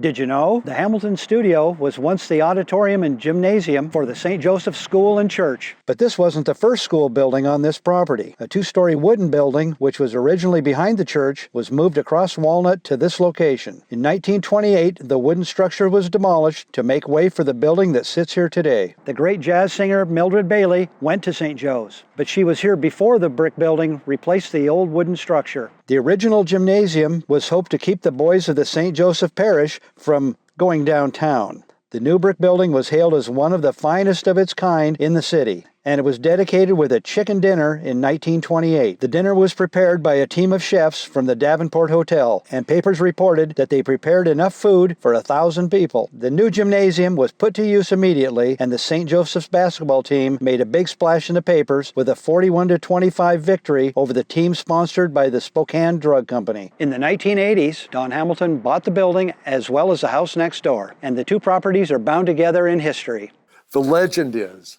Did you know? The Hamilton studio was once the auditorium and gymnasium for the St. Joseph School and Church. But this wasn't the first school building on this property. A two-story wooden building, which was originally behind the church, was moved across Walnut to this location. In 1928, the wooden structure was demolished to make way for the building that sits here today. The great jazz singer Mildred Bailey went to St. Joe's, but she was here before the brick building replaced the old wooden structure. The original gymnasium was hoped to keep the boys of the St. Joseph Parish from going downtown. The new brick building was hailed as one of the finest of its kind in the city, and it was dedicated with a chicken dinner in 1928. The dinner was prepared by a team of chefs from the Davenport Hotel, and papers reported that they prepared enough food for 1,000 people. The new gymnasium was put to use immediately, and the St. Joseph's basketball team made a big splash in the papers with a 41-25 victory over the team sponsored by the Spokane Drug Company. In the 1980s, Don Hamilton bought the building as well as the house next door, and the two properties are bound together in history. The legend is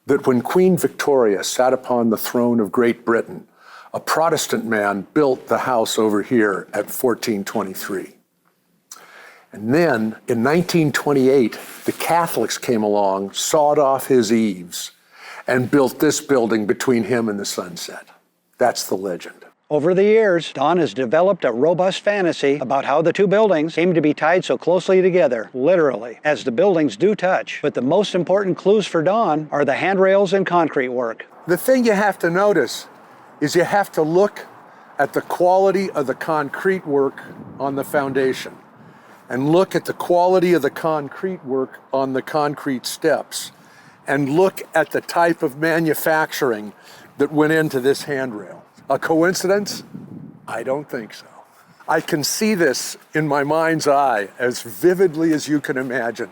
that when Queen Victoria sat upon the throne of Great Britain, a Protestant man built the house over here at 1423. And then in 1928, the Catholics came along, sawed off his eaves, and built this building between him and the sunset. That's the legend. Over the years, Don has developed a robust fantasy about how the two buildings came to be tied so closely together, literally, as the buildings do touch. But the most important clues for Don are the handrails and concrete work. The thing you have to notice is you have to look at the quality of the concrete work on the foundation and look at the quality of the concrete work on the concrete steps and look at the type of manufacturing that went into this handrail. A coincidence? I don't think so. I can see this in my mind's eye as vividly as you can imagine.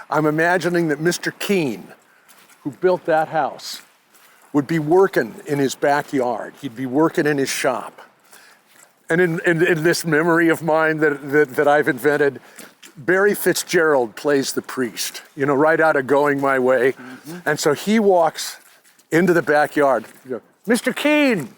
I'm imagining that Mr. Keene, who built that house, would be working in his backyard. He'd be working in his shop. And in this memory of mine that I've invented, Barry Fitzgerald plays the priest, right out of Going My Way. Mm-hmm. And so he walks into the backyard, Mr. Keene!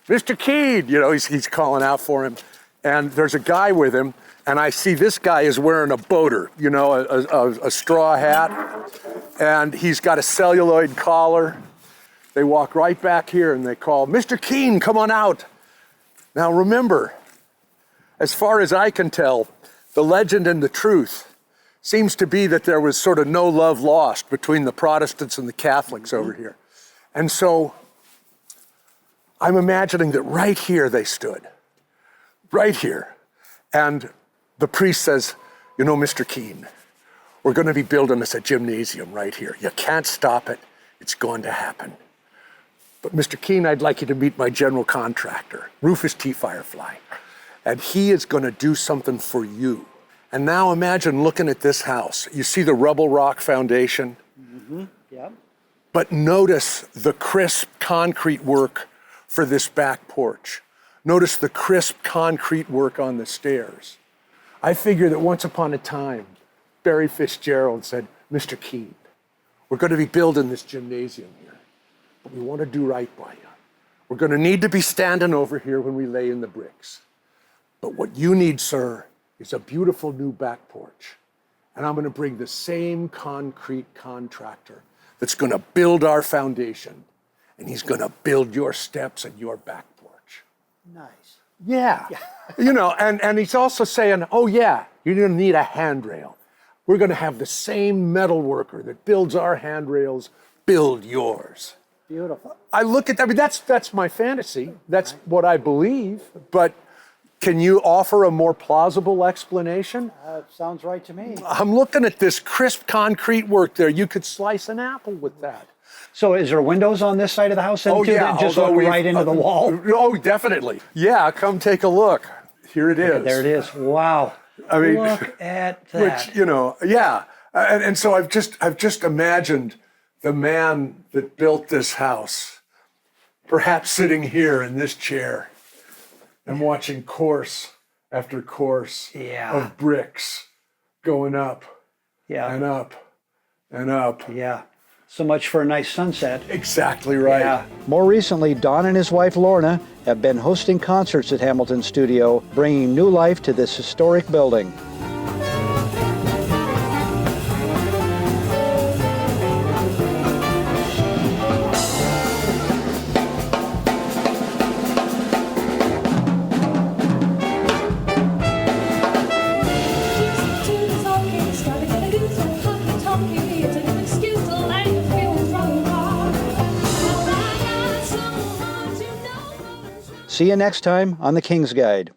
Mr. Keene, he's calling out for him. And there's a guy with him, and I see this guy is wearing a boater, a straw hat, and he's got a celluloid collar. They walk right back here and they call, Mr. Keene, come on out. Now remember, as far as I can tell, the legend and the truth seems to be that there was sort of no love lost between the Protestants and the Catholics over here. And so I'm imagining that right here they stood, right here. And the priest says, Mr. Keene, we're going to be building us a gymnasium right here. You can't stop it. It's going to happen. But Mr. Keene, I'd like you to meet my general contractor, Rufus T. Firefly. And he is going to do something for you. And now imagine looking at this house. You see the rubble rock foundation? Mm-hmm. Yeah. But notice the crisp concrete work for this back porch. Notice the crisp concrete work on the stairs. I figure that once upon a time, Barry Fitzgerald said, Mr. Keene, we're going to be building this gymnasium here, but we want to do right by you. We're going to need to be standing over here when we lay in the bricks. But what you need, sir, is a beautiful new back porch. And I'm going to bring the same concrete contractor that's going to build our foundation. And he's going to build your steps and your back porch. Nice. Yeah. And he's also saying, oh yeah, you're going to need a handrail. We're going to have the same metal worker that builds our handrails build yours. Beautiful. I look at that, that's my fantasy. That's what I believe. But can you offer a more plausible explanation? Sounds right to me. I'm looking at this crisp concrete work there. You could slice an apple with that. So is there windows on this side of the house then too, that just look right into the wall? Oh, definitely. Yeah, come take a look. Here it is. There it is. Wow. I mean, look at that. Which, yeah. And so I've just imagined the man that built this house, perhaps sitting here in this chair and watching course after course of bricks going up and up and up. Yeah. So much for a nice sunset. Exactly right. Yeah. More recently, Don and his wife Lorna have been hosting concerts at Hamilton Studio, bringing new life to this historic building. See you next time on The King's Guide.